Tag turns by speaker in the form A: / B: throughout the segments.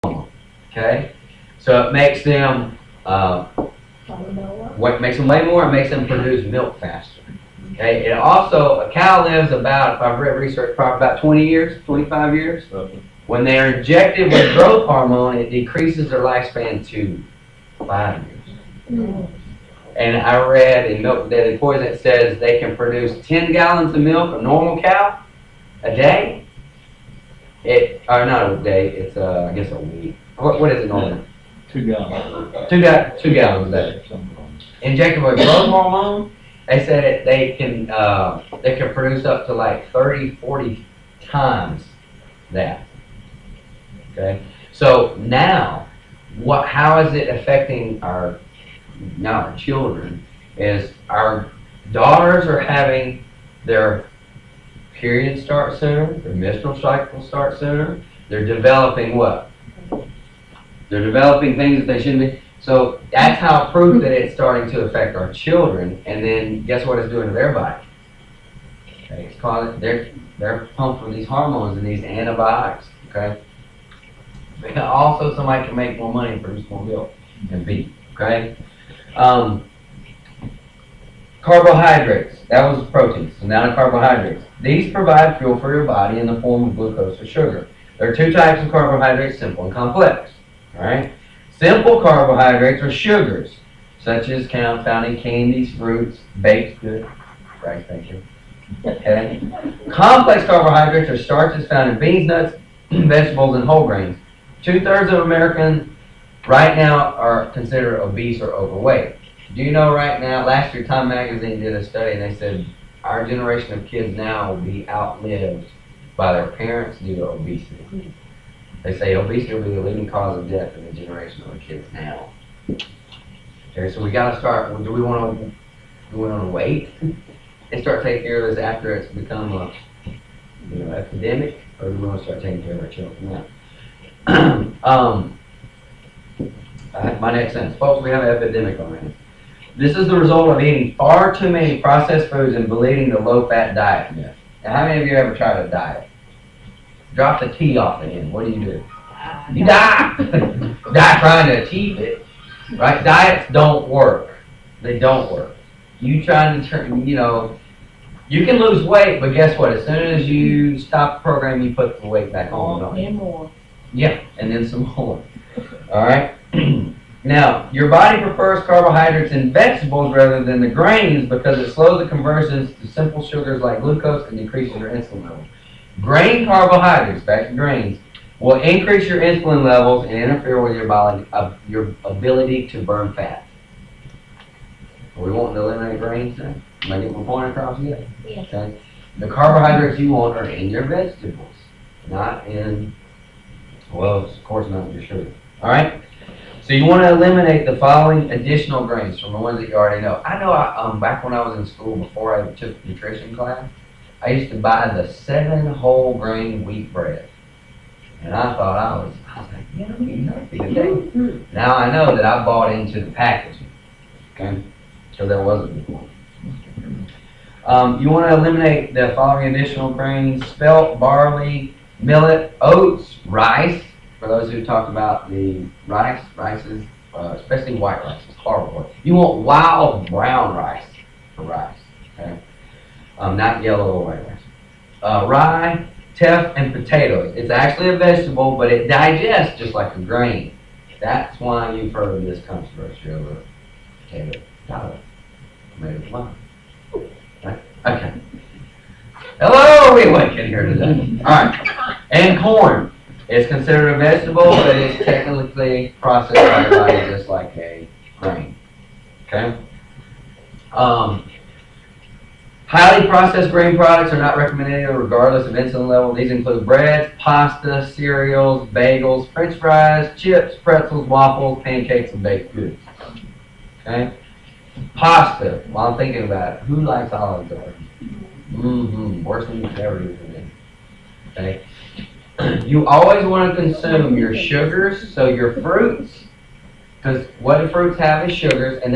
A: Okay, so it makes them what makes them weigh more. It makes them produce milk faster. Okay, it also a cow lives about, if I've read research, probably about 20 years, 25 years. When they are injected with growth hormone, it decreases their lifespan to 5 years. And I read in Milk Deadly Poison it says they can produce 10 gallons of milk, a normal cow, a day. Or not a day, it's I guess a week. What is it normally?
B: 2 gallons.
A: 2 gallons a day. Injected with growth hormone, they said they can produce up to like 30, 40 times that. Okay, so now how is it affecting our children? Is our daughters are having their period start sooner, their menstrual cycle start sooner. They're developing what? They're developing things that they shouldn't be. So that's how proof that it's starting to affect our children. And then guess what it's doing to their body? Okay, it's causing they're pumped with these hormones and these antibiotics. Okay. Also, somebody can make more money and produce more milk and beef. Okay. Carbohydrates. That was proteins. So now the carbohydrates. These provide fuel for your body in the form of glucose or sugar. There are two types of carbohydrates: simple and complex. All right. Simple carbohydrates are sugars, such as found in candies, fruits, baked goods. Right, thank you. Okay. Complex carbohydrates are starches found in beans, nuts, vegetables, and whole grains. 2/3 of Americans right now are considered obese or overweight. Do you know right now, last year Time Magazine did a study and they said our generation of kids now will be outlived by their parents due to obesity. They say obesity will be the leading cause of death in the generation of the kids now. Okay, so we got to start. Do we want to wait and start taking care of this after it's become a epidemic, or do we want to start taking care of our children now? My next sentence, folks. We have an epidemic already. This is the result of eating far too many processed foods and believing the low-fat diet myth. Now, how many of you ever tried a diet? Drop the T off the end. What do? You die. Die trying to achieve it. Right? Diets don't work. They don't work. You trying to turn, you can lose weight, but guess what? As soon as you stop the program, you put the weight back on.
C: And more.
A: Yeah, and then some more. All right? Now, your body prefers carbohydrates in vegetables rather than the grains because it slows the conversions to simple sugars like glucose and decreases your insulin levels. Grain carbohydrates, back to grains, will increase your insulin levels and interfere with your ability to burn fat. Are we wanting to eliminate grains then? Am I getting my point across yet?
C: Yes.
A: Okay. The carbohydrates you want are in your vegetables, not in, well, of course not in your sugar. All right? So you want to eliminate the following additional grains from the ones that you already know. I know back when I was in school, before I took nutrition class, I used to buy the 7 whole grain wheat bread. And I thought I was like, yeah, I'm eating healthy today. Now I know that I bought into the packaging. Okay? So there wasn't before. You want to eliminate the following additional grains: spelt, barley, millet, oats, rice. For those who talk about the rice is, especially white rice, it's horrible. You want wild brown rice for rice, okay? Not yellow or white rice. Rye, teff, and potatoes. It's actually a vegetable, but it digests just like a grain. That's why you've heard of this controversy over potato salad made of lime. Okay. Hello, we awakened here today. All right. And corn. It's considered a vegetable, but it's technically processed by your body just like a grain. Okay? Highly processed grain products are not recommended regardless of insulin level. These include breads, pasta, cereals, bagels, french fries, chips, pretzels, waffles, pancakes, and baked goods. Okay? Pasta. While I'm thinking about it, who likes Olive Garden? Worst thing you could ever do for me. Okay? You always want to consume your sugars, so your fruits, because what the fruits have is sugars, and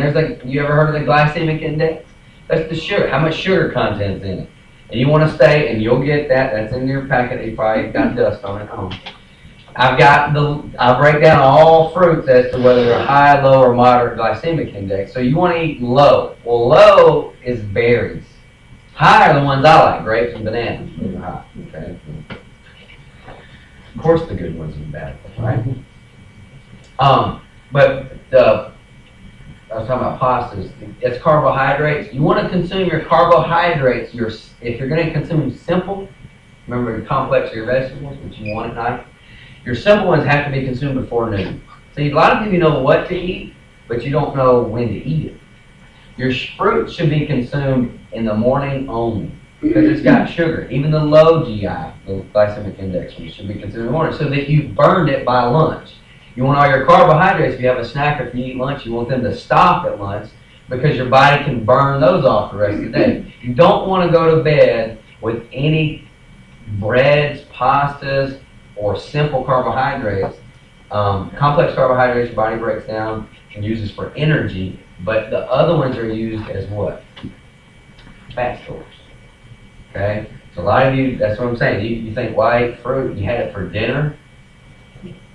A: you ever heard of the glycemic index? That's the sugar, how much sugar content's in it. And you want to stay, and you'll get that, that's in your packet, you probably got dust on it at home. I break down all fruits as to whether they're high, low, or moderate glycemic index. So you want to eat low. Well, low is berries. High are the ones I like, grapes and bananas. Those are high. Okay. Of course, the good ones and the bad ones, right? But I was talking about pastas. It's carbohydrates. You want to consume your carbohydrates. If you're going to consume simple, remember your complex or your vegetables, which you want at night. Your simple ones have to be consumed before noon. See, a lot of people know what to eat, but you don't know when to eat it. Your fruit should be consumed in the morning only because it's got sugar. Even the low GI, the glycemic index, should be consumed in the morning so that you've burned it by lunch. You want all your carbohydrates. If you have a snack or if you eat lunch, you want them to stop at lunch because your body can burn those off the rest of the day. You don't want to go to bed with any breads, pastas, or simple carbohydrates. Complex carbohydrates your body breaks down and uses for energy, but the other ones are used as what? Fat stores. Okay? So a lot of you, that's what I'm saying. You think, well, I ate fruit, you had it for dinner,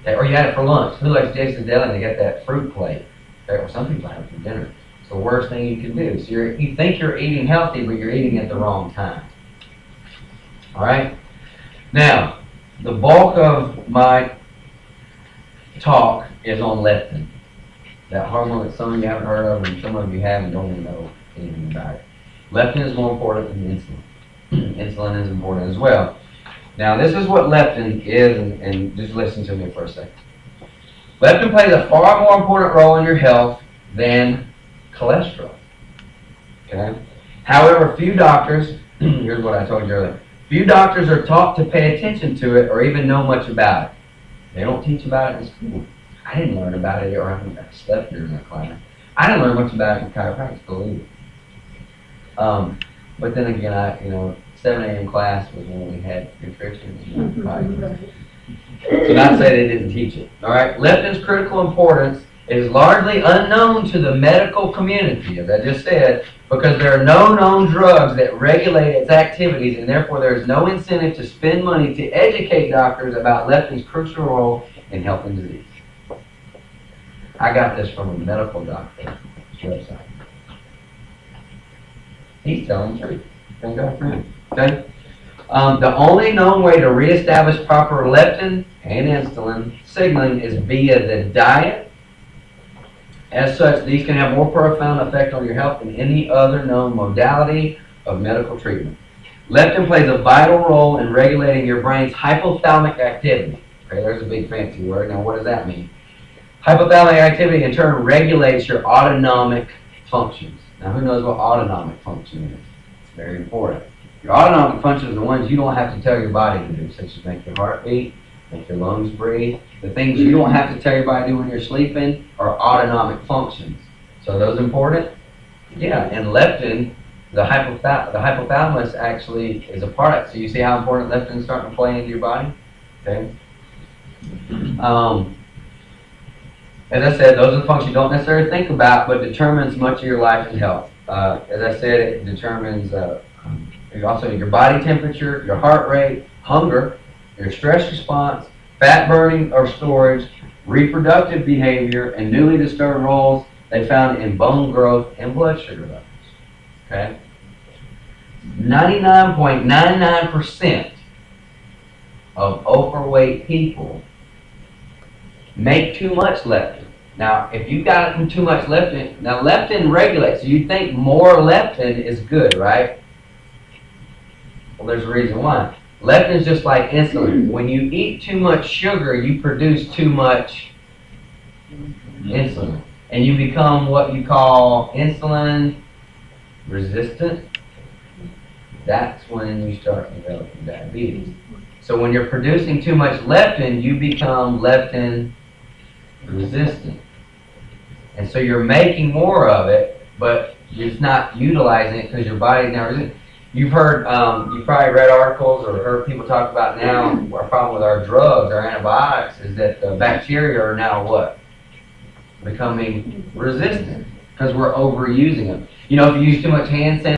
A: okay, or you had it for lunch. Who likes Jason's Deli and they get that fruit plate? Okay? Well, some people have it for dinner. It's the worst thing you can do. So you think you're eating healthy, but you're eating at the wrong time. All right? Now, the bulk of my talk is on leptin, that hormone that some of you haven't heard of and some of you have and don't even know anything about it. Leptin is more important than insulin. Insulin is important as well. Now, this is what leptin is, and just listen to me for a second. Leptin plays a far more important role in your health than cholesterol. Okay? However, few doctors, here's what I told you earlier, few doctors are taught to pay attention to it or even know much about it. They don't teach about it in school. I didn't learn about it, or I slept during that class. I didn't learn much about it in chiropractic school either. But then again, 7 a.m. class was when we had nutrition. So not to say they didn't teach it. All right, leptin's critical importance is largely unknown to the medical community, as I just said, because there are no known drugs that regulate its activities, and therefore there is no incentive to spend money to educate doctors about leptin's crucial role in health and disease. I got this from a medical doctor's website. He's telling the truth. Thank God for him. Okay? The only known way to reestablish proper leptin and insulin signaling is via the diet. As such, these can have more profound effect on your health than any other known modality of medical treatment. Leptin plays a vital role in regulating your brain's hypothalamic activity. Okay, there's a big fancy word. Now, what does that mean? Hypothalamic activity, in turn, regulates your autonomic functions. Now, who knows what autonomic function is? It's very important. Your autonomic functions are the ones you don't have to tell your body to do, such as make your heart beat, make your lungs breathe. The things you don't have to tell your body to do when you're sleeping are autonomic functions. So are those important? Yeah, and leptin, the hypothalamus actually is a product. So you see how important leptin is starting to play into your body? Okay. As I said, those are the functions you don't necessarily think about, but determines much of your life and health. As I said, it determines also your body temperature, your heart rate, hunger, your stress response, fat burning or storage, reproductive behavior, and newly discovered roles they found in bone growth and blood sugar levels. Okay? 99.99% of overweight people make too much leptin. Now, if you've got too much leptin, now leptin regulates, so you think more leptin is good, right? Well, there's a reason why. Leptin is just like insulin. When you eat too much sugar, you produce too much insulin. And you become what you call insulin resistant. That's when you start developing diabetes. So when you're producing too much leptin, you become leptin resistant. And so you're making more of it, but you're just not utilizing it because your body's now resistant. You've heard, you've probably read articles or heard people talk about now, our problem with our drugs, our antibiotics, is that the bacteria are now what? Becoming resistant because we're overusing them. You know, if you use too much hand sanitizer,